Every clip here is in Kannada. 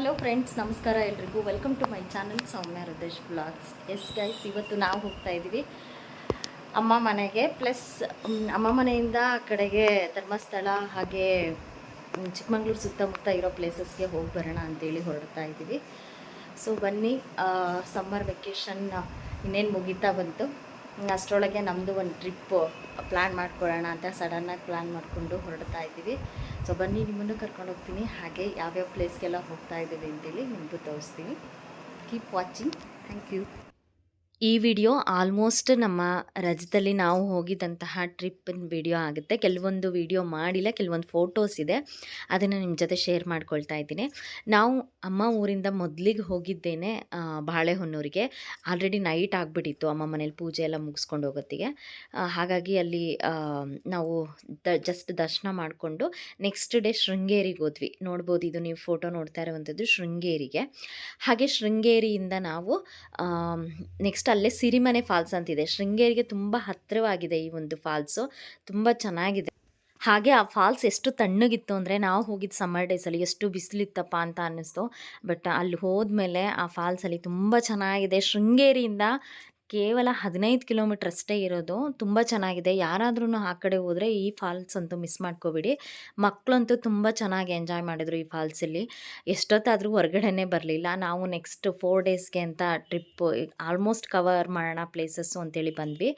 ಹಲೋ ಫ್ರೆಂಡ್ಸ್, ನಮಸ್ಕಾರ ಎಲ್ರಿಗೂ. Welcome to my channel Soumya Hriday blogs. Yes guys, ಇವತ್ತು ನಾವು ಹೋಗ್ತಾ ಇದ್ದೀವಿ ಅಮ್ಮ ಮನೆಗೆ. ಪ್ಲಸ್ ಅಮ್ಮ ಮನೆಯಿಂದ ಆ ಕಡೆಗೆ ಧರ್ಮಸ್ಥಳ ಹಾಗೆ ಚಿಕ್ಕಮಂಗ್ಳೂರು ಸುತ್ತಮುತ್ತ ಇರೋ ಪ್ಲೇಸಸ್ಗೆ ಹೋಗಿ ಬರೋಣ ಅಂತೇಳಿ ಹೊರಡ್ತಾ ಇದ್ದೀವಿ. ಸೊ ಬನ್ನಿ, ಸಮ್ಮರ್ ವೆಕೇಷನ್ ಇನ್ನೇನು ಮುಗೀತಾ ಬಂತು. ಅಷ್ಟರೊಳಗೆ ನಮ್ಮದು ಒಂದು ಟ್ರಿಪ್ ಪ್ಲ್ಯಾನ್ ಮಾಡ್ಕೊಳ್ಳೋಣ ಅಂತ ಸಡನ್ನಾಗಿ ಪ್ಲ್ಯಾನ್ ಮಾಡಿಕೊಂಡು ಹೊರಡ್ತಾ ಇದ್ದೀವಿ. ಸೊ ಬನ್ನಿ, ನಿಮ್ಮನ್ನು ಕರ್ಕೊಂಡು ಹೋಗ್ತೀನಿ, ಹಾಗೆ ಯಾವ್ಯಾವ ಪ್ಲೇಸ್ಗೆಲ್ಲ ಹೋಗ್ತಾ ಇದ್ದೀವಿ ಅಂತೇಳಿ ನಿಮಗೂ ತೋರಿಸ್ತೀನಿ. Keep watching. Thank you. ಈ ವಿಡಿಯೋ ಆಲ್ಮೋಸ್ಟ್ ನಮ್ಮ ರಜದಲ್ಲಿ ನಾವು ಹೋಗಿದ್ದಂತಹ ಟ್ರಿಪ್ಪಿನ ವಿಡಿಯೋ ಆಗುತ್ತೆ. ಕೆಲವೊಂದು ವಿಡಿಯೋ ಮಾಡಿಲ್ಲ, ಕೆಲವೊಂದು ಫೋಟೋಸ್ ಇದೆ, ಅದನ್ನು ನಿಮ್ಮ ಜೊತೆ ಶೇರ್ ಮಾಡ್ಕೊಳ್ತಾ ಇದ್ದೀನಿ. ನಾವು ಅಮ್ಮ ಊರಿಂದ ಮೊದಲಿಗೆ ಹೋಗಿದ್ದೇನೆ ಬಾಳೆಹೊನ್ನೂರಿಗೆ. ಆಲ್ರೆಡಿ ನೈಟ್ ಆಗಿಬಿಟ್ಟಿತ್ತು ಅಮ್ಮ ಮನೇಲಿ ಪೂಜೆ ಎಲ್ಲ ಮುಗಿಸ್ಕೊಂಡು ಹೋಗೋತ್ತಿಗೆ. ಹಾಗಾಗಿ ಅಲ್ಲಿ ನಾವು ಜಸ್ಟ್ ದರ್ಶನ ಮಾಡಿಕೊಂಡು ನೆಕ್ಸ್ಟ್ ಡೇ ಶೃಂಗೇರಿಗೆ ಹೋದ್ವಿ. ನೋಡ್ಬೋದು, ಇದು ನೀವು ಫೋಟೋ ನೋಡ್ತಾ ಇರುವಂಥದ್ದು ಶೃಂಗೇರಿಗೆ. ಹಾಗೆ ಶೃಂಗೇರಿಯಿಂದ ನಾವು ನೆಕ್ಸ್ಟ್ ಅಲ್ಲೇ ಸಿರಿಮನೆ ಫಾಲ್ಸ್ ಅಂತಿದೆ. ಶೃಂಗೇರಿಗೆ ತುಂಬ ಹತ್ತಿರವಾಗಿದೆ ಈ ಒಂದು ಫಾಲ್ಸು, ತುಂಬ ಚೆನ್ನಾಗಿದೆ. ಹಾಗೆ ಆ ಫಾಲ್ಸ್ ಎಷ್ಟು ತಣ್ಣಗಿತ್ತು ಅಂದರೆ, ನಾವು ಹೋಗಿದ್ದು ಸಮ್ಮರ್ ಡೇಸಲ್ಲಿ ಎಷ್ಟು ಬಿಸಿಲಿತ್ತಪ್ಪ ಅಂತ ಅನ್ನಿಸ್ತು. ಬಟ್ ಅಲ್ಲಿ ಹೋದ್ಮೇಲೆ ಆ ಫಾಲ್ಸಲ್ಲಿ ತುಂಬ ಚೆನ್ನಾಗಿದೆ. ಶೃಂಗೇರಿಯಿಂದ ಕೇವಲ 15 ಕಿಲೋಮೀಟ್ರ್ ಅಷ್ಟೇ ಇರೋದು. ತುಂಬ ಚೆನ್ನಾಗಿದೆ. ಯಾರಾದ್ರೂ ಆ ಕಡೆ ಹೋದರೆ ಈ ಫಾಲ್ಸ್ ಅಂತೂ ಮಿಸ್ ಮಾಡ್ಕೋಬೇಡಿ. ಮಕ್ಕಳಂತೂ ತುಂಬ ಚೆನ್ನಾಗಿ ಎಂಜಾಯ್ ಮಾಡಿದ್ರು ಈ ಫಾಲ್ಸಲ್ಲಿ. ಎಷ್ಟೊತ್ತಾದರೂ ಹೊರಗಡೆನೇ ಬರಲಿಲ್ಲ. ನಾವು ನೆಕ್ಸ್ಟ್ 4 ಡೇಸ್ಗೆ ಅಂತ ಟ್ರಿಪ್ಪು ಆಲ್ಮೋಸ್ಟ್ ಕವರ್ ಮಾಡೋಣ ಪ್ಲೇಸಸ್ಸು ಅಂತೇಳಿ ಬಂದ್ವಿ.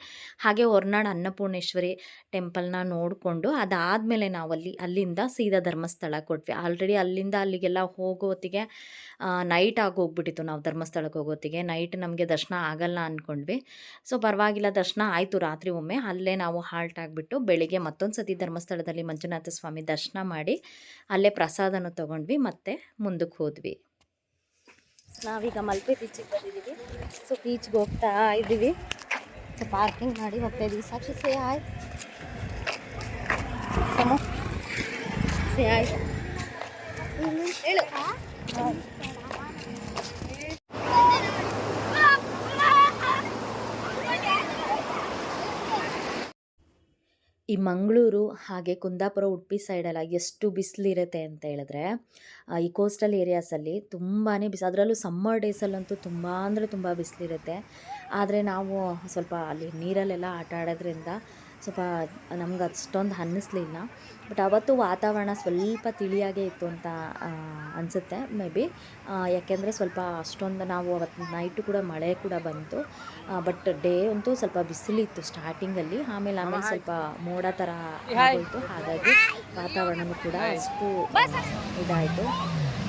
ಹಾಗೆ ಹೊರನಾಡು ಅನ್ನಪೂರ್ಣೇಶ್ವರಿ ಟೆಂಪಲ್ನ ನೋಡಿಕೊಂಡು ಅದಾದಮೇಲೆ ನಾವು ಅಲ್ಲಿಂದ ಸೀದಾ ಧರ್ಮಸ್ಥಳ ಕೊಟ್ವಿ. ಆಲ್ರೆಡಿ ಅಲ್ಲಿಂದ ಅಲ್ಲಿಗೆಲ್ಲ ಹೋಗೋತ್ತಿಗೆ ನೈಟ್ ಆಗೋಗ್ಬಿಟ್ಟಿತ್ತು. ನಾವು ಧರ್ಮಸ್ಥಳಕ್ಕೆ ಹೋಗೋತ್ತಿಗೆ ನೈಟ್ ನಮಗೆ ದರ್ಶನ ಆಗಲ್ಲ ಅಂದ್ಕೊಂಡ್ವಿ. ಸೊ ಪರವಾಗಿಲ್ಲ, ದರ್ಶನ ಆಯಿತು ರಾತ್ರಿ ಒಮ್ಮೆ. ಅಲ್ಲೇ ನಾವು ಹಾಲ್ಟ್ ಆಗಿಬಿಟ್ಟು ಬೆಳಿಗ್ಗೆ ಮತ್ತೊಂದು ಸತಿ ಧರ್ಮಸ್ಥಳದಲ್ಲಿ ಮಂಜುನಾಥ ಸ್ವಾಮಿ ದರ್ಶನ ಮಾಡಿ ಅಲ್ಲೇ ಪ್ರಸಾದನೂ ತೊಗೊಂಡ್ವಿ, ಮತ್ತೆ ಮುಂದಕ್ಕೆ ಹೋದ್ವಿ. ನಾವೀಗ ಮಲ್ಪೆ ಬೀಚಿಗೆ ಬಂದಿದ್ದೀವಿ. ಸೊ ಬೀಚ್ಗೆ ಹೋಗ್ತಾ ಇದ್ದೀವಿ. ಸೊ ಪಾರ್ಕಿಂಗ್ ಮಾಡಿ ಹೋಗ್ತಾ ಇದ್ದೀವಿ. ಸಾಕ್ಷಿ ಸೇ ಆಯ್ ಸೇ ಆಯ್ ಹೇಳು. ಈ ಮಂಗಳೂರು ಹಾಗೆ ಕುಂದಾಪುರ, ಉಡುಪಿ ಸೈಡೆಲ್ಲ ಎಷ್ಟು ಬಿಸಿಲಿರುತ್ತೆ ಅಂತ ಹೇಳಿದ್ರೆ, ಈ ಕೋಸ್ಟಲ್ ಏರಿಯಾಸಲ್ಲಿ ತುಂಬಾ ಅದರಲ್ಲೂ ಸಮ್ಮರ್ ಡೇಸಲ್ಲಂತೂ ತುಂಬ ಅಂದರೆ ತುಂಬ ಬಿಸಿಲಿರುತ್ತೆ. ಆದರೆ ನಾವು ಸ್ವಲ್ಪ ಅಲ್ಲಿ ನೀರಲ್ಲೆಲ್ಲ ಆಟ ಆಡೋದ್ರಿಂದ ಸ್ವಲ್ಪ ನಮ್ಗೆ ಅಷ್ಟೊಂದು ಅನ್ನಿಸ್ಲಿಲ್ಲ. ಬಟ್ ಅವತ್ತು ವಾತಾವರಣ ಸ್ವಲ್ಪ ತಿಳಿಯಾಗೇ ಇತ್ತು ಅಂತ ಅನಿಸುತ್ತೆ, ಮೇ ಬಿ. ಯಾಕೆಂದರೆ ಸ್ವಲ್ಪ ಅಷ್ಟೊಂದು ನಾವು ಅವತ್ತು ನೈಟು ಕೂಡ ಮಳೆ ಕೂಡ ಬಂತು. ಬಟ್ ಡೇ ಅಂತೂ ಸ್ವಲ್ಪ ಬಿಸಿಲಿತ್ತು ಸ್ಟಾರ್ಟಿಂಗಲ್ಲಿ. ಆಮೇಲೆ ಸ್ವಲ್ಪ ಮೋಡ ಥರ ಆಗೋಯಿತು. ಹಾಗಾಗಿ ವಾತಾವರಣವೂ ಕೂಡ ಅಷ್ಟು ಇದಾಯಿತು.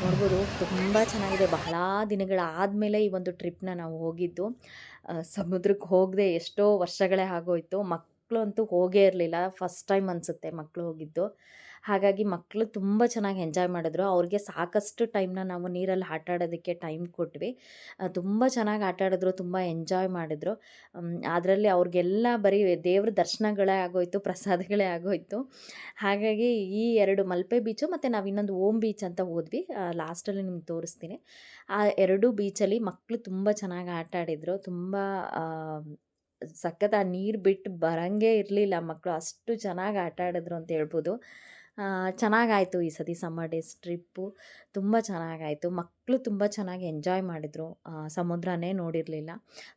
ನೋಡ್ಬೋದು, ತುಂಬ ಚೆನ್ನಾಗಿದೆ. ಬಹಳ ದಿನಗಳಾದಮೇಲೆ ಈ ಒಂದು ಟ್ರಿಪ್ನ ನಾವು ಹೋಗಿದ್ದು. ಸಮುದ್ರಕ್ಕೆ ಹೋಗದೆ ಎಷ್ಟೋ ವರ್ಷಗಳೇ ಆಗೋಯಿತು. ಮಕ್ಕಳು ಅಂತೂ ಹೋಗೇ ಇರಲಿಲ್ಲ. ಫಸ್ಟ್ ಟೈಮ್ ಅನಿಸುತ್ತೆ ಮಕ್ಕಳು ಹೋಗಿದ್ದು. ಹಾಗಾಗಿ ಮಕ್ಕಳು ತುಂಬ ಚೆನ್ನಾಗಿ ಎಂಜಾಯ್ ಮಾಡಿದ್ರು. ಅವ್ರಿಗೆ ಸಾಕಷ್ಟು ಟೈಮ್ನ ನಾವು ನೀರಲ್ಲಿ ಆಟ ಆಡೋದಕ್ಕೆ ಟೈಮ್ ಕೊಟ್ವಿ. ತುಂಬ ಚೆನ್ನಾಗಿ ಆಟ ಆಡಿದ್ರು, ತುಂಬ ಎಂಜಾಯ್ ಮಾಡಿದ್ರು. ಅದರಲ್ಲಿ ಅವ್ರಿಗೆಲ್ಲ ಬರೀ ದೇವ್ರ ದರ್ಶನಗಳೇ ಆಗೋಯಿತು, ಪ್ರಸಾದಗಳೇ ಆಗೋಯಿತು. ಹಾಗಾಗಿ ಈ 2 ಮಲ್ಪೆ ಬೀಚು ಮತ್ತು ನಾವು ಇನ್ನೊಂದು ಓಮ್ ಬೀಚ್ ಅಂತ ಹೋದ್ವಿ. ಲಾಸ್ಟಲ್ಲಿ ನಿಮ್ಗೆ ತೋರಿಸ್ತೀನಿ. ಆ 2 ಬೀಚಲ್ಲಿ ಮಕ್ಕಳು ತುಂಬ ಚೆನ್ನಾಗಿ ಆಟ ಆಡಿದರು. ತುಂಬ ಸಖತ್. ಆ ನೀರು ಬಿಟ್ಟು ಬರೋಂಗೇ ಇರಲಿಲ್ಲ ಮಕ್ಕಳು, ಅಷ್ಟು ಚೆನ್ನಾಗಿ ಆಟ ಆಡಿದ್ರು ಅಂತ ಹೇಳ್ಬೋದು. ಚೆನ್ನಾಗಾಯಿತು ಈ ಸತಿ ಸಮ್ಮರ್ ಡೇಸ್ ಟ್ರಿಪ್ಪು. ತುಂಬ ಚೆನ್ನಾಗಾಯಿತು. ಮಕ್ಕಳು ತುಂಬ ಚೆನ್ನಾಗಿ ಎಂಜಾಯ್ ಮಾಡಿದರು. ಸಮುದ್ರನೇ ನೋಡಿರಲಿಲ್ಲ.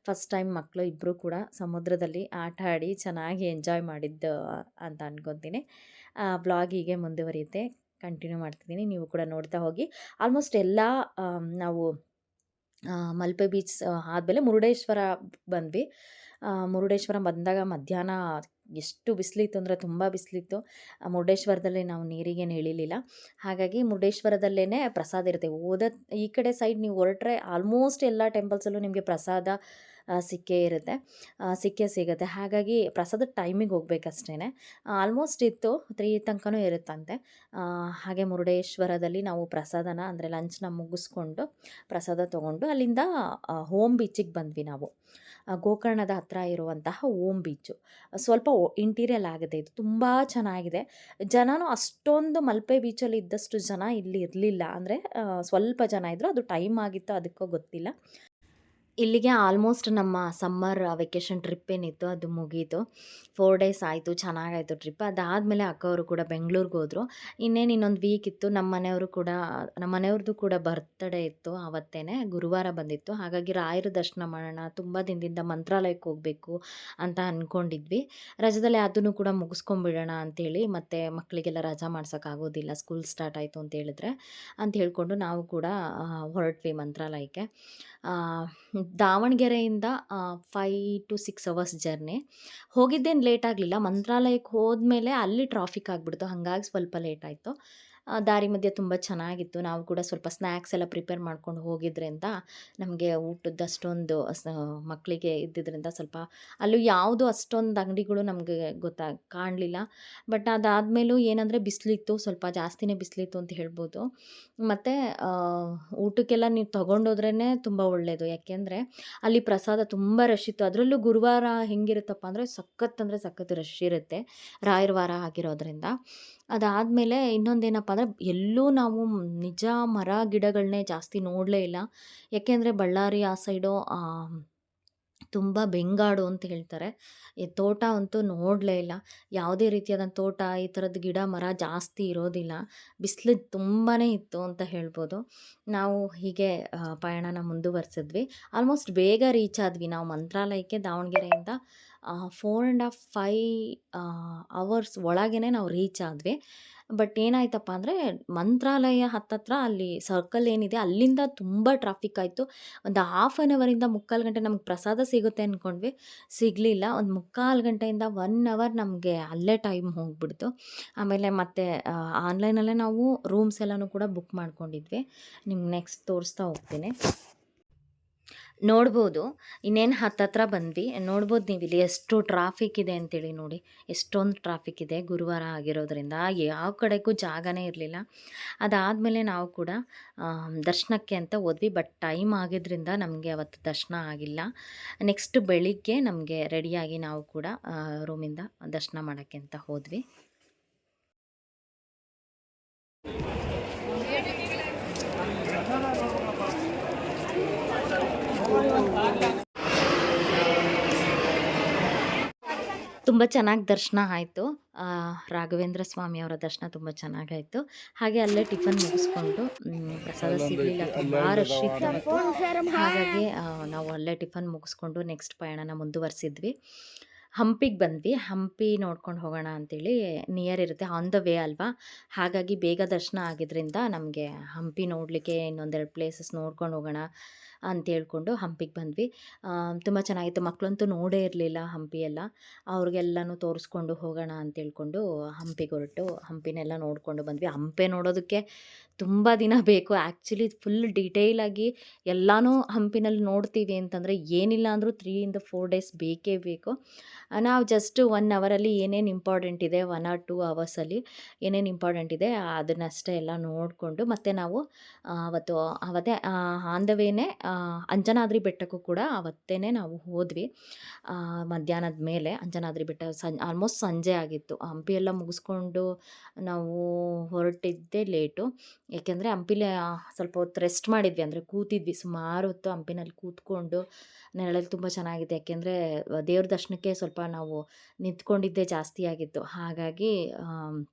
ಫಸ್ಟ್ ಟೈಮ್ ಮಕ್ಕಳು ಇಬ್ಬರು ಕೂಡ ಸಮುದ್ರದಲ್ಲಿ ಆಟ ಆಡಿ ಚೆನ್ನಾಗಿ ಎಂಜಾಯ್ ಮಾಡಿದ್ದು ಅಂತ ಅಂದ್ಕೊತೀನಿ. ಬ್ಲಾಗ್ ಹೀಗೆ ಮುಂದುವರಿಯುತ್ತೆ, ಕಂಟಿನ್ಯೂ ಮಾಡ್ತಿದ್ದೀನಿ. ನೀವು ಕೂಡ ನೋಡ್ತಾ ಹೋಗಿ. ಆಲ್ಮೋಸ್ಟ್ ಎಲ್ಲ ನಾವು ಮಲ್ಪೆ ಬೀಚ್ ಆದಮೇಲೆ ಮುರುಡೇಶ್ವರ ಬಂದ್ವಿ. ಮುರುಡೇಶ್ವರ ಬಂದಾಗ ಮಧ್ಯಾಹ್ನ ಎಷ್ಟು ಬಿಸಿಲಿತ್ತು ಅಂದರೆ ತುಂಬ ಬಿಸಿಲಿತ್ತು. ಮುರುಡೇಶ್ವರದಲ್ಲಿ ನಾವು ನೀರಿಗೇನು ಇಳಿಲಿಲ್ಲ. ಹಾಗಾಗಿ ಮುರುಡೇಶ್ವರದಲ್ಲೇ ಪ್ರಸಾದ ಇರುತ್ತೆ. ಈ ಕಡೆ ಸೈಡ್ ನೀವು ಹೊರಟ್ರೆ ಆಲ್ಮೋಸ್ಟ್ ಎಲ್ಲ ಟೆಂಪಲ್ಸಲ್ಲೂ ನಿಮಗೆ ಪ್ರಸಾದ ಸಿಕ್ಕೇ ಇರುತ್ತೆ, ಸಿಗುತ್ತೆ. ಹಾಗಾಗಿ ಪ್ರಸಾದದ ಟೈಮಿಗೆ ಹೋಗ್ಬೇಕಷ್ಟೇ. ಆಲ್ಮೋಸ್ಟ್ ಇತ್ತು, 3 ತನಕನೂ ಇರುತ್ತಂತೆ. ಹಾಗೆ ಮುರುಡೇಶ್ವರದಲ್ಲಿ ನಾವು ಪ್ರಸಾದನ ಅಂದರೆ ಲಂಚ್ನ ಮುಗಿಸ್ಕೊಂಡು ಪ್ರಸಾದ ತೊಗೊಂಡು ಅಲ್ಲಿಂದ ಹೋಮ್ ಬೀಚಿಗೆ ಬಂದ್ವಿ ನಾವು. ಗೋಕರ್ಣದ ಹತ್ತಿರ ಇರುವಂತಹ ಓಮ್ ಬೀಚು. ಸ್ವಲ್ಪ ಇಂಟೀರಿಯಲ್ ಆಗಿದೆ ಇದು, ತುಂಬ ಚೆನ್ನಾಗಿದೆ. ಜನನೂ ಅಷ್ಟೊಂದು ಮಲ್ಪೆ ಬೀಚಲ್ಲಿ ಇದ್ದಷ್ಟು ಜನ ಇಲ್ಲಿ ಇರಲಿಲ್ಲ. ಅಂದರೆ ಸ್ವಲ್ಪ ಜನ ಇದ್ದರು. ಅದು ಟೈಮ್ ಆಗಿತ್ತು, ಅದಕ್ಕೋ ಗೊತ್ತಿಲ್ಲ. ಇಲ್ಲಿಗೆ ಆಲ್ಮೋಸ್ಟ್ ನಮ್ಮ ಸಮ್ಮರ್ ವೆಕೇಷನ್ ಟ್ರಿಪ್ ಏನಿತ್ತು ಅದು ಮುಗೀತು. 4 ಡೇಸ್ ಆಯಿತು. ಚೆನ್ನಾಗಾಯಿತು ಟ್ರಿಪ್. ಅದಾದಮೇಲೆ ಅಕ್ಕವರು ಕೂಡ ಬೆಂಗ್ಳೂರ್ಗೆ ಹೋದ್ರು. ಇನ್ನೇನು ಇನ್ನೊಂದು ವೀಕ್ ಇತ್ತು. ನಮ್ಮ ಮನೆಯವ್ರದ್ದು ಕೂಡ ಬರ್ತ್‌ಡೇ ಇತ್ತು ಆವತ್ತೇನೆ. ಗುರುವಾರ ಬಂದಿತ್ತು. ಹಾಗಾಗಿ ರಾಯರ ದರ್ಶನ ಮಾಡೋಣ, ತುಂಬ ದಿನದಿಂದ ಮಂತ್ರಾಲಯಕ್ಕೆ ಹೋಗಬೇಕು ಅಂತ ಅಂದ್ಕೊಂಡಿದ್ವಿ. ರಜದಲ್ಲಿ ಅದನ್ನು ಕೂಡ ಮುಗಿಸ್ಕೊಂಬಿಡೋಣ ಅಂತೇಳಿ, ಮತ್ತೆ ಮಕ್ಕಳಿಗೆಲ್ಲ ರಜಾ ಮಾಡ್ಸೋಕ್ಕಾಗೋದಿಲ್ಲ ಸ್ಕೂಲ್ ಸ್ಟಾರ್ಟ್ ಆಯಿತು ಅಂತ ಹೇಳಿದ್ರೆ ಅಂತ ಹೇಳ್ಕೊಂಡು ನಾವು ಕೂಡ ಹೊರಟ್ವಿ ಮಂತ್ರಾಲಯಕ್ಕೆ. ಆ, ದಾವಣಗೆರೆಯಿಂದ 5 to 6 ಅವರ್ಸ್ ಜರ್ನಿ. ಹೋಗಿದ್ದೇನು ಲೇಟ್ ಆಗಲಿಲ್ಲ. ಮಂತ್ರಾಲಯಕ್ಕೆ ಹೋದ್ಮೇಲೆ ಅಲ್ಲಿ ಟ್ರಾಫಿಕ್ ಆಗಿಬಿಡ್ತು. ಹಾಗಾಗಿ ಸ್ವಲ್ಪ ಲೇಟ್ ಆಯಿತು. ದಾರಿ ಮಧ್ಯೆ ತುಂಬ ಚೆನ್ನಾಗಿತ್ತು. ನಾವು ಕೂಡ ಸ್ವಲ್ಪ ಸ್ನ್ಯಾಕ್ಸ್ ಎಲ್ಲ ಪ್ರಿಪೇರ್ ಮಾಡ್ಕೊಂಡು ಹೋಗಿದ್ರಿಂದ ನಮಗೆ ಊಟದ್ದು ಅಷ್ಟೊಂದು ಮಕ್ಕಳಿಗೆ ಇದ್ದಿದ್ದರಿಂದ ಸ್ವಲ್ಪ ಅಲ್ಲೂ ಯಾವುದು ಅಷ್ಟೊಂದು ಅಂಗಡಿಗಳು ನಮಗೆ ಕಾಣಲಿಲ್ಲ. ಬಟ್ ಅದಾದಮೇಲೂ ಏನಂದರೆ ಬಿಸಿಲಿತ್ತು, ಸ್ವಲ್ಪ ಜಾಸ್ತಿನೇ ಬಿಸಿಲಿತ್ತು ಅಂತ ಹೇಳ್ಬೋದು. ಮತ್ತು ಊಟಕ್ಕೆಲ್ಲ ನೀವು ತೊಗೊಂಡೋದ್ರೇ ತುಂಬ ಒಳ್ಳೆಯದು. ಯಾಕೆಂದರೆ ಅಲ್ಲಿ ಪ್ರಸಾದ ತುಂಬ ರಶ್ ಇತ್ತು. ಅದರಲ್ಲೂ ಗುರುವಾರ ಹೆಂಗಿರುತ್ತಪ್ಪ ಅಂದರೆ ಸಖತ್ ರಶ್ ಇರುತ್ತೆ, ರಾಯರ ವಾರ ಆಗಿರೋದ್ರಿಂದ. ಅದಾದಮೇಲೆ ಇನ್ನೊಂದೇನಪ್ಪ ಅಂದರೆ ಎಲ್ಲೂ ನಾವು ನಿಜ ಮರ ಗಿಡಗಳನ್ನೇ ಜಾಸ್ತಿ ನೋಡಲೇ ಇಲ್ಲ. ಯಾಕೆಂದರೆ ಬಳ್ಳಾರಿ ಆ ಸೈಡು ತುಂಬ ಬೆಂಗಾಡು ಅಂತ ಹೇಳ್ತಾರೆ. ಈ ತೋಟ ಅಂತೂ ನೋಡಲೇ ಇಲ್ಲ. ಯಾವುದೇ ರೀತಿಯಾದಂಥ ತೋಟ, ಈ ಥರದ್ದು ಗಿಡ ಮರ ಜಾಸ್ತಿ ಇರೋದಿಲ್ಲ. ಬಿಸಿಲು ತುಂಬಾ ಇತ್ತು ಅಂತ ಹೇಳ್ಬೋದು. ನಾವು ಹೀಗೆ ಪಯಣನ ಮುಂದುವರೆಸಿದ್ವಿ. ಆಲ್ಮೋಸ್ಟ್ ಬೇಗ ರೀಚ್ ಆದ್ವಿ ನಾವು ಮಂತ್ರಾಲಯಕ್ಕೆ. ದಾವಣಗೆರೆಯಿಂದ 4 1/2 5 ಅವರ್ಸ್ ಒಳಗೇ ನಾವು ರೀಚ್ ಆದ್ವಿ. ಬಟ್ ಏನಾಯ್ತಪ್ಪ ಅಂದರೆ ಮಂತ್ರಾಲಯ ಹತ್ತತ್ರ ಅಲ್ಲಿ ಸರ್ಕಲ್ ಏನಿದೆ ಅಲ್ಲಿಂದ ತುಂಬ ಟ್ರಾಫಿಕ್ ಆಯಿತು. ಒಂದು ಹಾಫ್ ಆನ್ ಅವರಿಂದ 3/4 ಗಂಟೆ ನಮ್ಗೆ ಪ್ರಸಾದ ಸಿಗುತ್ತೆ ಅಂದ್ಕೊಂಡ್ವಿ, ಸಿಗಲಿಲ್ಲ. ಒಂದು 3/4 ಗಂಟೆಯಿಂದ 1 ಅವರ್ ನಮಗೆ ಅಲ್ಲೇ ಟೈಮ್ ಹೋಗ್ಬಿಡ್ತು. ಆಮೇಲೆ ಮತ್ತೆ ಆನ್ಲೈನಲ್ಲೇ ನಾವು ರೂಮ್ಸ್ ಎಲ್ಲನೂ ಕೂಡ ಬುಕ್ ಮಾಡ್ಕೊಂಡಿದ್ವಿ. ನಿಮ್ಗೆ ನೆಕ್ಸ್ಟ್ ತೋರಿಸ್ತಾ ಹೋಗ್ತೀನಿ. ನೋಡ್ಬೋದು, ಇನ್ನೇನು ಹತ್ತತ್ರ ಬಂದ್ವಿ. ನೋಡ್ಬೋದು ನೀವಿಲ್ಲಿ ಎಷ್ಟು ಟ್ರಾಫಿಕ್ ಇದೆ ಅಂತೇಳಿ ನೋಡಿ. ಎಷ್ಟೊಂದು ಟ್ರಾಫಿಕ್ ಇದೆ ಗುರುವಾರ ಆಗಿರೋದ್ರಿಂದ. ಯಾವ ಕಡೆಗೂ ಜಾಗನೇ ಇರಲಿಲ್ಲ. ಅದಾದಮೇಲೆ ನಾವು ಕೂಡ ದರ್ಶನಕ್ಕೆ ಅಂತ ಹೋದ್ವಿ. ಬಟ್ ಟೈಮ್ ಆಗಿದ್ದರಿಂದ ನಮಗೆ ಅವತ್ತು ದರ್ಶನ ಆಗಿಲ್ಲ. ನೆಕ್ಸ್ಟ್ ಬೆಳಿಗ್ಗೆ ನಮಗೆ ರೆಡಿಯಾಗಿ ನಾವು ಕೂಡ ರೂಮಿಂದ ದರ್ಶನ ಮಾಡೋಕ್ಕೆ ಅಂತ ಹೋದ್ವಿ. ತುಂಬ ಚೆನ್ನಾಗಿ ದರ್ಶನ ಆಯಿತು. ರಾಘವೇಂದ್ರ ಸ್ವಾಮಿಯವರ ದರ್ಶನ ತುಂಬ ಚೆನ್ನಾಗಾಯಿತು. ಹಾಗೆ ಅಲ್ಲೇ ಟಿಫನ್ ಮುಗಿಸ್ಕೊಂಡು ಪ್ರಸಾದ ಸಿಗಲಿಲ್ಲ, ತುಂಬ ರಶ್ ಇತ್ತು ಅವತ್ತು. ಹಾಗಾಗಿ ನಾವು ಅಲ್ಲೇ ಟಿಫನ್ ಮುಗಿಸ್ಕೊಂಡು ನೆಕ್ಸ್ಟ್ ಪಯಣನ ಮುಂದುವರಿಸಿದ್ವಿ. ಹಂಪಿಗೆ ಬಂದ್ವಿ. ಹಂಪಿ ನೋಡ್ಕೊಂಡು ಹೋಗೋಣ ಅಂತೇಳಿ, ನಿಯರ್ ಇರುತ್ತೆ, ಆನ್ ದ ವೇ ಅಲ್ವಾ. ಹಾಗಾಗಿ ಬೇಗ ದರ್ಶನ ಆಗಿದ್ದರಿಂದ ನಮಗೆ ಹಂಪಿ ನೋಡಲಿಕ್ಕೆ ಇನ್ನೊಂದೆರಡು ಪ್ಲೇಸಸ್ ನೋಡ್ಕೊಂಡು ಹೋಗೋಣ ಅಂತ ಹೇಳ್ಕೊಂಡು ಹಂಪಿಗೆ ಬಂದ್ವಿ. ತುಂಬ ಚೆನ್ನಾಗಿತ್ತು. ಮಕ್ಕಳಂತೂ ನೋಡೇ ಇರಲಿಲ್ಲ ಹಂಪಿ ಎಲ್ಲ. ಅವ್ರಿಗೆಲ್ಲನೂ ತೋರಿಸ್ಕೊಂಡು ಹೋಗೋಣ ಅಂತ ಹೇಳ್ಕೊಂಡು ಹಂಪಿಗೆ ಹೊರಟು ಹಂಪಿನೆಲ್ಲ ನೋಡಿಕೊಂಡು ಬಂದ್ವಿ. ಹಂಪೆ ನೋಡೋದಕ್ಕೆ ತುಂಬ ದಿನ ಬೇಕು. ಆ್ಯಕ್ಚುಲಿ ಫುಲ್ ಡೀಟೇಲಾಗಿ ಎಲ್ಲನೂ ಹಂಪಿನಲ್ಲಿ ನೋಡ್ತೀವಿ ಅಂತಂದರೆ ಏನಿಲ್ಲ ಅಂದರೂ 3 ಇಂದ 4 ಡೇಸ್ ಬೇಕೇ ಬೇಕು. ನಾವು ಜಸ್ಟ್ 1 ಅವರಲ್ಲಿ ಏನೇನು ಇಂಪಾರ್ಟೆಂಟ್ ಇದೆ, 1 or 2 ಅವರ್ಸಲ್ಲಿ ಏನೇನು ಇಂಪಾರ್ಟೆಂಟ್ ಇದೆ ಅದನ್ನಷ್ಟೇ ಎಲ್ಲ ನೋಡಿಕೊಂಡು ಮತ್ತೆ ನಾವು ಅವತ್ತೇ ಆನ್ ದ ವೇನೇ ಅಂಜನಾದ್ರಿ ಬೆಟ್ಟಕ್ಕೂ ಕೂಡ ಅವತ್ತೇ ನಾವು ಹೋದ್ವಿ. ಮಧ್ಯಾಹ್ನದ ಮೇಲೆ ಅಂಜನಾದ್ರಿ ಬೆಟ್ಟ ಆಲ್ಮೋಸ್ಟ್ ಸಂಜೆ ಆಗಿತ್ತು. ಹಂಪಿ ಎಲ್ಲ ಮುಗಿಸ್ಕೊಂಡು ನಾವು ಹೊರಟಿದ್ದೇ ಲೇಟು. ಏಕೆಂದರೆ ಹಂಪಿಲಿ ಸ್ವಲ್ಪ ಹೊತ್ತು ರೆಸ್ಟ್ ಮಾಡಿದ್ವಿ, ಅಂದರೆ ಕೂತಿದ್ವಿ ಸುಮಾರು ಹೊತ್ತು ಹಂಪಿನಲ್ಲಿ ಕೂತ್ಕೊಂಡು. ನೆರಳಲ್ಲಿ ತುಂಬ ಚೆನ್ನಾಗಿದೆ. ಯಾಕೆಂದರೆ ದೇವ್ರ ದರ್ಶನಕ್ಕೆ ಸ್ವಲ್ಪ ನಾವು ನಿಂತ್ಕೊಂಡಿದ್ದೇ ಜಾಸ್ತಿ ಆಗಿತ್ತು. ಹಾಗಾಗಿ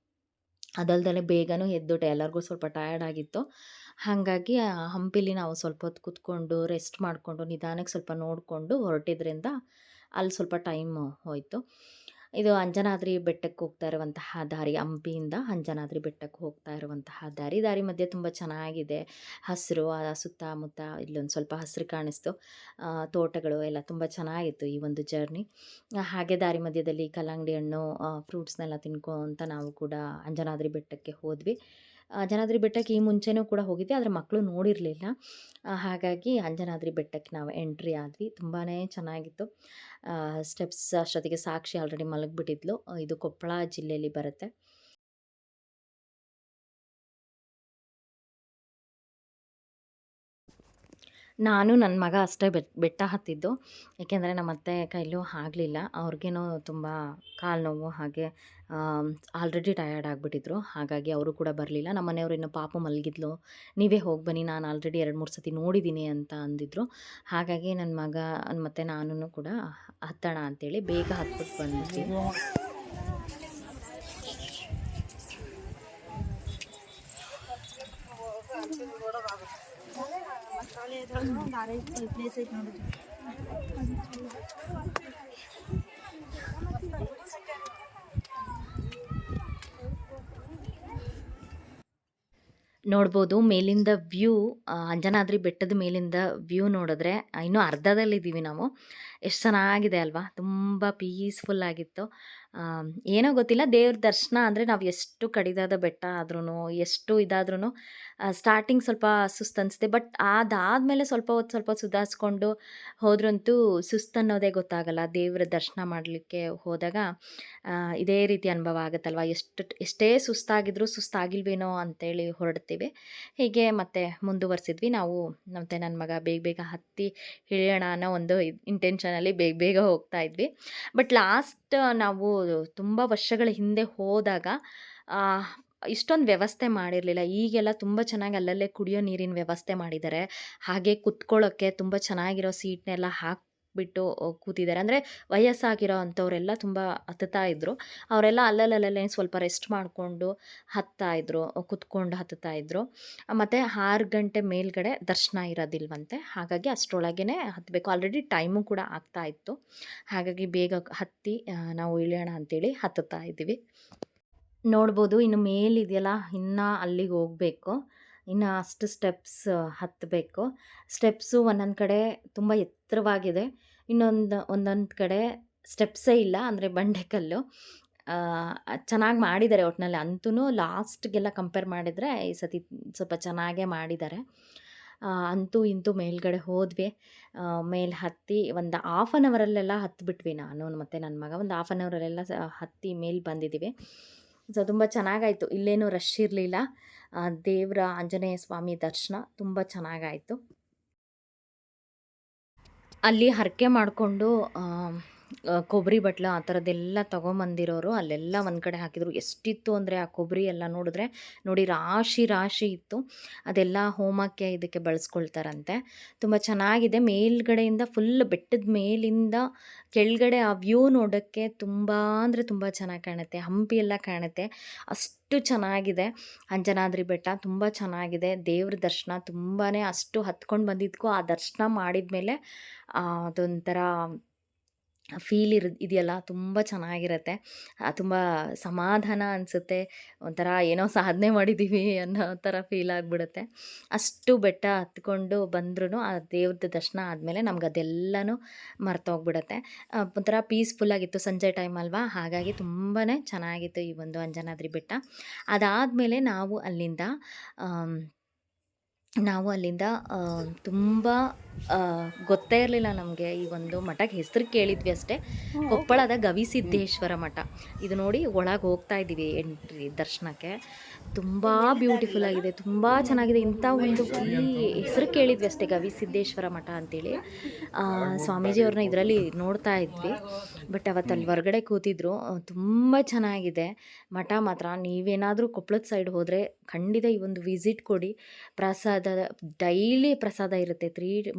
ಅದಲ್ದೇ ಬೇಗನೂ ಎದ್ದುಬಿಟ್ಟೆ, ಎಲ್ಲರಿಗೂ ಸ್ವಲ್ಪ ಟಯರ್ಡ್ ಆಗಿತ್ತು. ಹಾಗಾಗಿ ಹಂಪಿಲಿ ನಾವು ಸ್ವಲ್ಪ ಹೊತ್ತು ಕೂತ್ಕೊಂಡು ರೆಸ್ಟ್ ಮಾಡಿಕೊಂಡು ನಿಧಾನಕ್ಕೆ ಸ್ವಲ್ಪ ನೋಡಿಕೊಂಡು ಹೊರಟಿದ್ರಿಂದ ಅಲ್ಲಿ ಸ್ವಲ್ಪ ಟೈಮ್ ಹೋಯಿತು. ಇದು ಅಂಜನಾದ್ರಿ ಬೆಟ್ಟಕ್ಕೆ ಹೋಗ್ತಾ ಇರುವಂತಹ ದಾರಿ. ಹಂಪಿಯಿಂದ ಅಂಜನಾದ್ರಿ ಬೆಟ್ಟಕ್ಕೆ ಹೋಗ್ತಾ ಇರುವಂತಹ ದಾರಿ ಮಧ್ಯೆ ತುಂಬ ಚೆನ್ನಾಗಿದೆ. ಹಸಿರು ಸುತ್ತಮುತ್ತ ಇಲ್ಲೊಂದು ಸ್ವಲ್ಪ ಹಸಿರು ಕಾಣಿಸ್ತು. ತೋಟಗಳು ಎಲ್ಲ ತುಂಬ ಚೆನ್ನಾಗಿತ್ತು ಈ ಒಂದು ಜರ್ನಿ. ಹಾಗೆ ದಾರಿ ಮಧ್ಯದಲ್ಲಿ ಕಲ್ಲಂಗಡಿ ಹಣ್ಣು, ಫ್ರೂಟ್ಸ್ನೆಲ್ಲ ತಿನ್ಕೊಂತ ನಾವು ಕೂಡ ಅಂಜನಾದ್ರಿ ಬೆಟ್ಟಕ್ಕೆ ಹೋದ್ವಿ. ಅಂಜನಾದ್ರಿ ಬೆಟ್ಟಕ್ಕೆ ಈ ಮುಂಚೆನೂ ಕೂಡ ಹೋಗಿದ್ದೆ, ಆದರೆ ಮಕ್ಕಳು ನೋಡಿರಲಿಲ್ಲ. ಹಾಗಾಗಿ ಅಂಜನಾದ್ರಿ ಬೆಟ್ಟಕ್ಕೆ ನಾವು ಎಂಟ್ರಿ ಆದ್ವಿ. ತುಂಬಾ ಚೆನ್ನಾಗಿತ್ತು. ಸ್ಟೆಪ್ಸ್ ಅಷ್ಟೊತ್ತಿಗೆ ಸಾಕ್ಷಿ ಆಲ್ರೆಡಿ ಮಲಗಿಬಿಟ್ಟಿದ್ಲು. ಇದು ಕೊಪ್ಪಳ ಜಿಲ್ಲೆಯಲ್ಲಿ ಬರುತ್ತೆ. ನಾನು ನನ್ನ ಮಗ ಅಷ್ಟೇ ಬೆಟ್ಟ ಹತ್ತಿದ್ದು. ಏಕೆಂದರೆ ನಮ್ಮ ಅತ್ತೆ ಕೈಲೂ ಆಗಲಿಲ್ಲ. ಅವ್ರಿಗೇನೋ ತುಂಬ ಕಾಲು ನೋವು ಹಾಗೆ ಆಲ್ರೆಡಿ ಟಯರ್ಡ್ ಆಗಿಬಿಟ್ಟಿದ್ರು. ಹಾಗಾಗಿ ಅವರು ಕೂಡ ಬರಲಿಲ್ಲ. ನಮ್ಮ ಮನೆಯವರು ಇನ್ನು ಪಾಪು ಮಲಗಿದ್ಲು, ನೀವೇ ಹೋಗಿ ಬನ್ನಿ, ನಾನು ಆಲ್ರೆಡಿ 2-3 ಸತಿ ನೋಡಿದ್ದೀನಿ ಅಂತ ಅಂದಿದ್ರು. ಹಾಗಾಗಿ ನನ್ನ ಮಗ ಮತ್ತು ನಾನು ಕೂಡ ಹತ್ತೋಣ ಅಂತೇಳಿ ಬೇಗ ಹತ್ಬಿಟ್ಟು ಬಂದ್ವಿ. ನೋಡ್ಬೋದು ಮೇಲಿಂದ ವ್ಯೂ, ಅಂಜನಾದ್ರಿ ಬೆಟ್ಟದ ಮೇಲಿಂದ ವ್ಯೂ ನೋಡಿದ್ರೆ ಇನ್ನೂ ಅರ್ಧದಲ್ಲಿದ್ದೀವಿ ನಾವು. ಎಷ್ಟು ಚೆನ್ನಾಗಿದೆ ಅಲ್ವಾ? ತುಂಬ ಪೀಸ್‌ಫುಲ್ ಆಗಿತ್ತು. ಏನೋ ಗೊತ್ತಿಲ್ಲ, ದೇವ್ರ ದರ್ಶನ ಅಂದರೆ ನಾವು ಎಷ್ಟು ಕಡಿದಾದ ಬೆಟ್ಟ ಆದ್ರೂ, ಎಷ್ಟು ಇದಾದ್ರೂ ಸ್ಟಾರ್ಟಿಂಗ್ ಸ್ವಲ್ಪ ಸುಸ್ತು ಅನಿಸುತ್ತೆ. ಬಟ್ ಅದಾದಮೇಲೆ ಸ್ವಲ್ಪ ಹೊತ್ತು ಸುಧಾರಿಸ್ಕೊಂಡು ಹೋದ್ರಂತೂ ಸುಸ್ತನ್ನೋದೇ ಗೊತ್ತಾಗಲ್ಲ. ದೇವರ ದರ್ಶನ ಮಾಡಲಿಕ್ಕೆ ಹೋದಾಗ ಇದೇ ರೀತಿ ಅನುಭವ ಆಗುತ್ತಲ್ವ. ಎಷ್ಟೇ ಸುಸ್ತಾಗಿದ್ರೂ ಸುಸ್ತಾಗಿಲ್ವೇನೋ ಅಂತೇಳಿ ಹೊರಡ್ತೀವಿ. ಹೀಗೆ ಮತ್ತೆ ಮುಂದುವರೆಸಿದ್ವಿ ನಾವು. ಮತ್ತು ನನ್ನ ಮಗ ಬೇಗ ಬೇಗ ಹತ್ತಿ ಇಳಿಯೋಣ ಅನ್ನೋ ಒಂದು ಇಂಟೆನ್ಷನಲ್ಲಿ ಬೇಗ ಬೇಗ ಹೋಗ್ತಾ ಇದ್ವಿ. ಬಟ್ ಲಾಸ್ಟ್ ನಾವು ತುಂಬ ವರ್ಷಗಳ ಹಿಂದೆ ಹೋದಾಗ ಇಷ್ಟೊಂದು ವ್ಯವಸ್ಥೆ ಮಾಡಿರಲಿಲ್ಲ. ಈಗೆಲ್ಲ ತುಂಬ ಚೆನ್ನಾಗಿ ಅಲ್ಲಲ್ಲೇ ಕುಡಿಯೋ ನೀರಿನ ವ್ಯವಸ್ಥೆ ಮಾಡಿದ್ದಾರೆ. ಹಾಗೆ ಕುತ್ಕೊಳ್ಳೋಕ್ಕೆ ತುಂಬ ಚೆನ್ನಾಗಿರೋ ಸೀಟ್ನೆಲ್ಲ ಹಾಕಿಬಿಟ್ಟು ಕೂತಿದ್ದಾರೆ. ಅಂದರೆ ವಯಸ್ಸಾಗಿರೋ ಅಂಥವರೆಲ್ಲ ತುಂಬ ಹತ್ತುತ್ತಾ ಇದ್ದರು. ಅವರೆಲ್ಲ ಅಲ್ಲಲ್ಲೇ ಸ್ವಲ್ಪ ರೆಸ್ಟ್ ಮಾಡಿಕೊಂಡು ಹತ್ತಾಯಿದ್ರು, ಕುತ್ಕೊಂಡು ಹತ್ತುತ್ತಾ ಇದ್ದರು. ಮತ್ತು 6 ಗಂಟೆ ಮೇಲ್ಗಡೆ ದರ್ಶನ ಇರೋದಿಲ್ವಂತೆ. ಹಾಗಾಗಿ ಅಷ್ಟರೊಳಗೇ ಹತ್ತಬೇಕು. ಆಲ್ರೆಡಿ ಟೈಮು ಕೂಡ ಆಗ್ತಾ ಇತ್ತು. ಹಾಗಾಗಿ ಬೇಗ ಹತ್ತಿ ನಾವು ಇಳಿಯೋಣ ಅಂತೇಳಿ ಹತ್ತುತ್ತಾ ಇದ್ದೀವಿ. ನೋಡ್ಬೋದು ಇನ್ನು ಮೇಲಿದೆಯಲ್ಲ, ಇನ್ನು ಅಲ್ಲಿಗೆ ಹೋಗಬೇಕು. ಇನ್ನು ಅಷ್ಟು ಸ್ಟೆಪ್ಸ್ ಹತ್ತಬೇಕು. ಸ್ಟೆಪ್ಸು ಒಂದೊಂದು ಕಡೆ ತುಂಬ ಎತ್ತರವಾಗಿದೆ, ಒಂದೊಂದು ಕಡೆ ಸ್ಟೆಪ್ಸೇ ಇಲ್ಲ, ಅಂದರೆ ಬಂಡೆಕಲ್ಲು. ಚೆನ್ನಾಗಿ ಮಾಡಿದ್ದಾರೆ ಒಟ್ಟಿನಲ್ಲಿ. ಅಂತೂ ಲಾಸ್ಟ್ಗೆಲ್ಲ ಕಂಪೇರ್ ಮಾಡಿದರೆ ಈ ಸತಿ ಸ್ವಲ್ಪ ಚೆನ್ನಾಗೇ ಮಾಡಿದ್ದಾರೆ. ಅಂತೂ ಇಂತೂ ಮೇಲ್ಗಡೆ ಹೋದ್ವಿ. ಮೇಲೆ ಹತ್ತಿ ಒಂದು ಹಾಫ್ ಆನ್ ಅವರಲ್ಲೆಲ್ಲ ಹತ್ತಿಬಿಟ್ವಿ. ನಾನು ಮತ್ತು ನನ್ನ ಮಗ ಒಂದು ಹಾಫ್ ಆನ್ ಅವರಲ್ಲೆಲ್ಲ ಹತ್ತಿ ಮೇಲೆ ಬಂದಿದ್ದೀವಿ. ಸೊ ತುಂಬ ಚೆನ್ನಾಗಾಯಿತು. ಇಲ್ಲೇನೂ ರಶ್ ಇರಲಿಲ್ಲ. ದೇವರ ಆಂಜನೇಯ ಸ್ವಾಮಿ ದರ್ಶನ ತುಂಬ ಚೆನ್ನಾಗಾಯಿತು. ಅಲ್ಲಿ ಹರಕೆ ಮಾಡಿಕೊಂಡು ಕೊಬ್ಬರಿ ಬಟ್ಲು ಆ ಥರದ್ದೆಲ್ಲ ತೊಗೊಂಬಂದಿರೋರು ಅಲ್ಲೆಲ್ಲ ಒಂದು ಕಡೆ ಹಾಕಿದರು. ಎಷ್ಟಿತ್ತು ಅಂದರೆ ಆ ಕೊಬ್ಬರಿ ಎಲ್ಲ ನೋಡಿದ್ರೆ ನೋಡಿ, ರಾಶಿ ರಾಶಿ ಇತ್ತು. ಅದೆಲ್ಲ ಹೋಮಕ್ಕೆ ಇದಕ್ಕೆ ಬಳಸ್ಕೊಳ್ತಾರಂತೆ. ತುಂಬ ಚೆನ್ನಾಗಿದೆ. ಮೇಲ್ಗಡೆಯಿಂದ ಫುಲ್ ಬೆಟ್ಟದ ಮೇಲಿಂದ ಕೆಳಗಡೆ ಆ ವ್ಯೂ ನೋಡೋಕ್ಕೆ ತುಂಬ ಅಂದರೆ ತುಂಬ ಚೆನ್ನಾಗಿ ಕಾಣುತ್ತೆ. ಹಂಪಿ ಎಲ್ಲ ಕಾಣುತ್ತೆ, ಅಷ್ಟು ಚೆನ್ನಾಗಿದೆ. ಅಂಜನಾದ್ರಿ ಬೆಟ್ಟ ತುಂಬ ಚೆನ್ನಾಗಿದೆ. ದೇವ್ರ ದರ್ಶನ ತುಂಬಾ ಅಷ್ಟು ಹತ್ಕೊಂಡು ಬಂದಿದ್ದಕ್ಕೂ ಆ ದರ್ಶನ ಮಾಡಿದ ಮೇಲೆ ಅದೊಂಥರ ಫೀಲ್ ಇದೆಯಲ್ಲ, ತುಂಬ ಚೆನ್ನಾಗಿರುತ್ತೆ. ತುಂಬ ಸಮಾಧಾನ ಅನಿಸುತ್ತೆ. ಒಂಥರ ಏನೋ ಸಾಧನೆ ಮಾಡಿದ್ದೀವಿ ಅನ್ನೋ ಥರ ಫೀಲ್ ಆಗಿಬಿಡುತ್ತೆ. ಅಷ್ಟು ಬೆಟ್ಟ ಹತ್ಕೊಂಡು ಬಂದ್ರೂ ಆ ದೇವ್ರದ್ದು ದರ್ಶನ ಆದಮೇಲೆ ನಮ್ಗೆ ಅದೆಲ್ಲನೂ ಮರ್ತೋಗ್ಬಿಡುತ್ತೆ. ಒಂಥರ ಪೀಸ್ಫುಲ್ಲಾಗಿತ್ತು. ಸಂಜೆ ಟೈಮ್ ಅಲ್ವಾ, ಹಾಗಾಗಿ ತುಂಬಾ ಚೆನ್ನಾಗಿತ್ತು ಈ ಒಂದು ಅಂಜನಾದ್ರಿ ಬೆಟ್ಟ. ಅದಾದಮೇಲೆ ನಾವು ಅಲ್ಲಿಂದ ತುಂಬ ಗೊತ್ತೇ ಇರಲಿಲ್ಲ ನಮಗೆ. ಈ ಒಂದು ಮಠಕ್ಕೆ ಹೆಸರು ಕೇಳಿದ್ವಿ ಅಷ್ಟೇ, ಕೊಪ್ಪಳದ ಗವಿಸಿದ್ದೇಶ್ವರ ಮಠ. ಇದು ನೋಡಿ ಒಳಗೆ ಹೋಗ್ತಾ ಇದ್ದೀವಿ ಎಂಟ್ರಿ ದರ್ಶನಕ್ಕೆ. ತುಂಬ ಬ್ಯೂಟಿಫುಲ್ ಆಗಿದೆ, ತುಂಬ ಚೆನ್ನಾಗಿದೆ. ಇಂಥ ಒಂದು ಈ ಹೆಸರು ಕೇಳಿದ್ವಿ ಅಷ್ಟೇ, ಗವಿಸಿದ್ದೇಶ್ವರ ಮಠ ಅಂತೇಳಿ. ಸ್ವಾಮೀಜಿಯವ್ರನ್ನ ಇದರಲ್ಲಿ ನೋಡ್ತಾ ಇದ್ವಿ. ಬಟ್ ಅವತ್ತು ಅಲ್ಲಿ ಹೊರಗಡೆ ಕೂತಿದ್ರು. ತುಂಬ ಚೆನ್ನಾಗಿದೆ ಮಠ ಮಾತ್ರ. ನೀವೇನಾದರೂ ಕೊಪ್ಪಳದ ಸೈಡ್ ಹೋದರೆ ಖಂಡಿತ ಈ ಒಂದು ವಿಸಿಟ್ ಕೊಡಿ. ಪ್ರಸಾದ ಡೈಲಿ ಪ್ರಸಾದ ಇರುತ್ತೆ.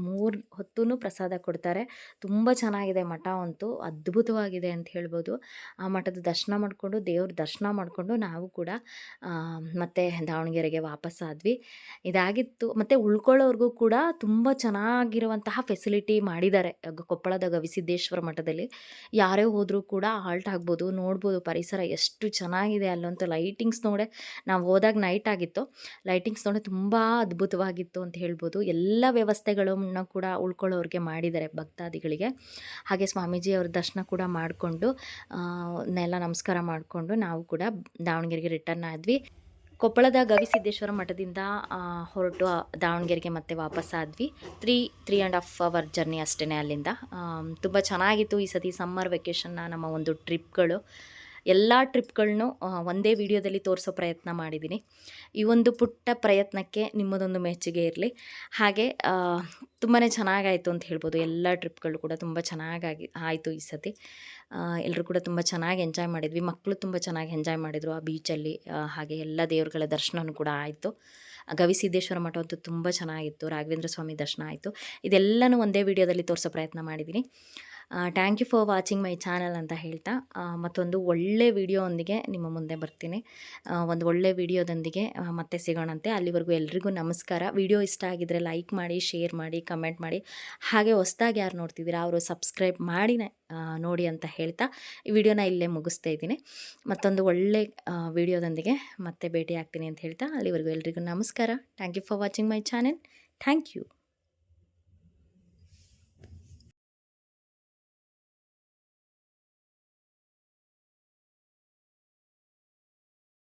3 ಹೊತ್ತೂ ಪ್ರಸಾದ ಕೊಡ್ತಾರೆ. ತುಂಬ ಚೆನ್ನಾಗಿದೆ ಮಠ ಅಂತೂ, ಅದ್ಭುತವಾಗಿದೆ ಅಂತ ಹೇಳ್ಬೋದು. ಆ ಮಠದ ದರ್ಶನ ಮಾಡಿಕೊಂಡು, ದೇವ್ರ ದರ್ಶನ ಮಾಡಿಕೊಂಡು ನಾವು ಕೂಡ ಮತ್ತೆ ದಾವಣಗೆರೆಗೆ ವಾಪಸ್ಸಾದ್ವಿ. ಇದಾಗಿತ್ತು. ಮತ್ತು ಉಳ್ಕೊಳ್ಳೋರ್ಗೂ ಕೂಡ ತುಂಬ ಚೆನ್ನಾಗಿರುವಂತಹ ಫೆಸಿಲಿಟಿ ಮಾಡಿದ್ದಾರೆ ಕೊಪ್ಪಳದ ಗವಿಸಿದ್ದೇಶ್ವರ ಮಠದಲ್ಲಿ. ಯಾರೇ ಹೋದರೂ ಕೂಡ ಹಾಲ್ಟ್ ಆಗ್ಬೋದು, ನೋಡ್ಬೋದು ಪರಿಸರ ಎಷ್ಟು ಚೆನ್ನಾಗಿದೆ. ಅಲ್ಲಂತೂ ಲೈಟಿಂಗ್ಸ್ ನೋಡೆ, ನಾವು ಹೋದಾಗ ನೈಟ್ ಆಗಿತ್ತು, ಲೈಟಿಂಗ್ಸ್ ನೋಡೆ ತುಂಬ ಅದ್ಭುತವಾಗಿತ್ತು ಅಂತ ಹೇಳ್ಬೋದು. ಎಲ್ಲ ವ್ಯವಸ್ಥೆಗಳನ್ನು ಕೂಡ ಉಳ್ಕೊಳ್ಳೋರಿಗೆ ಮಾಡಿದ್ದಾರೆ ಭಕ್ತಾದಿಗಳಿಗೆ. ಹಾಗೆ ಸ್ವಾಮೀಜಿಯವ್ರ ದರ್ಶನ ಕೂಡ ಮಾಡಿಕೊಂಡು ನೆಲ್ಲ ನಮಸ್ಕಾರ ಮಾಡಿಕೊಂಡು ನಾವು ಕೂಡ ದಾವಣಗೆರೆಗೆ ರಿಟರ್ನ್ ಆದ್ವಿ. ಕೊಪ್ಪಳದ ಗವಿಸಿದ್ದೇಶ್ವರ ಮಠದಿಂದ ಹೊರಟು ದಾವಣಗೆರೆಗೆ ಮತ್ತೆ ವಾಪಸ್ಸಾದ್ವಿ. 3.5 ಅವರ್ ಜರ್ನಿ ಅಷ್ಟೇ ಅಲ್ಲಿಂದ. ತುಂಬ ಚೆನ್ನಾಗಿತ್ತು ಈ ಸತಿ ಸಮ್ಮರ್ ವೆಕೇಷನ್ನ ನಮ್ಮ ಒಂದು ಟ್ರಿಪ್ಗಳು. ಎಲ್ಲ ಟ್ರಿಪ್‌ಗಳ್ನು ಒಂದೇ ವಿಡಿಯೋದಲ್ಲಿ ತೋರಿಸೋ ಪ್ರಯತ್ನ ಮಾಡಿದ್ದೀನಿ. ಈ ಒಂದು ಪುಟ್ಟ ಪ್ರಯತ್ನಕ್ಕೆ ನಿಮ್ಮದೊಂದು ಮೆಚ್ಚುಗೆ ಇರಲಿ. ಹಾಗೆ ತುಂಬಾ ಚೆನ್ನಾಗಾಯಿತು ಅಂತ ಹೇಳ್ಬೋದು. ಎಲ್ಲ ಟ್ರಿಪ್‌ಗಳು ಕೂಡ ತುಂಬ ಚೆನ್ನಾಗಾಗಿ ಆಯಿತು ಈ ಸತಿ. ಎಲ್ಲರೂ ಕೂಡ ತುಂಬ ಚೆನ್ನಾಗಿ ಎಂಜಾಯ್ ಮಾಡಿದ್ವಿ. ಮಕ್ಕಳು ತುಂಬ ಚೆನ್ನಾಗಿ ಎಂಜಾಯ್ ಮಾಡಿದರು ಆ ಬೀಚಲ್ಲಿ. ಹಾಗೆ ಎಲ್ಲ ದೇವರುಗಳ ದರ್ಶನನೂ ಕೂಡ ಆಯಿತು. ಗವಿಸಿದ್ದೇಶ್ವರ ಮಠ ಅಂತೂ ತುಂಬ ಚೆನ್ನಾಗಿತ್ತು. ರಾಘವೇಂದ್ರ ಸ್ವಾಮಿ ದರ್ಶನ ಆಯಿತು. ಇದೆಲ್ಲನೂ ಒಂದೇ ವಿಡಿಯೋದಲ್ಲಿ ತೋರಿಸೋ ಪ್ರಯತ್ನ ಮಾಡಿದ್ದೀನಿ. Thank you for watching my channel ಅಂತ ಹೇಳ್ತಾ ಮತ್ತೊಂದು ಒಳ್ಳೆ ವಿಡಿಯೋದೊಂದಿಗೆ ನಿಮ್ಮ ಮುಂದೆ ಬರ್ತೀನಿ. ಒಂದು ಒಳ್ಳೆ ವಿಡಿಯೋದೊಂದಿಗೆ ಮತ್ತೆ ಸಿಗೋಣಂತೆ. ಅಲ್ಲಿವರೆಗೂ ಎಲ್ರಿಗೂ ನಮಸ್ಕಾರ. ವಿಡಿಯೋ ಇಷ್ಟ ಆಗಿದ್ದರೆ ಲೈಕ್ ಮಾಡಿ, ಶೇರ್ ಮಾಡಿ, ಕಮೆಂಟ್ ಮಾಡಿ. ಹಾಗೆ ಹೊಸ್ದಾಗಿ ಯಾರು ನೋಡ್ತಿದ್ದೀರಾ ಅವರು ಸಬ್ಸ್ಕ್ರೈಬ್ ಮಾಡಿ ನೋಡಿ ಅಂತ ಹೇಳ್ತಾ ಈ ವಿಡಿಯೋನ ಇಲ್ಲೇ ಮುಗಿಸ್ತಾ ಇದ್ದೀನಿ. ಮತ್ತೊಂದು ಒಳ್ಳೆ ವಿಡಿಯೋದೊಂದಿಗೆ ಮತ್ತೆ ಭೇಟಿ ಆಗ್ತೀನಿ ಅಂತ ಹೇಳ್ತಾ ಅಲ್ಲಿವರೆಗೂ ಎಲ್ರಿಗೂ ನಮಸ್ಕಾರ. Thank you for watching my channel. Thank you.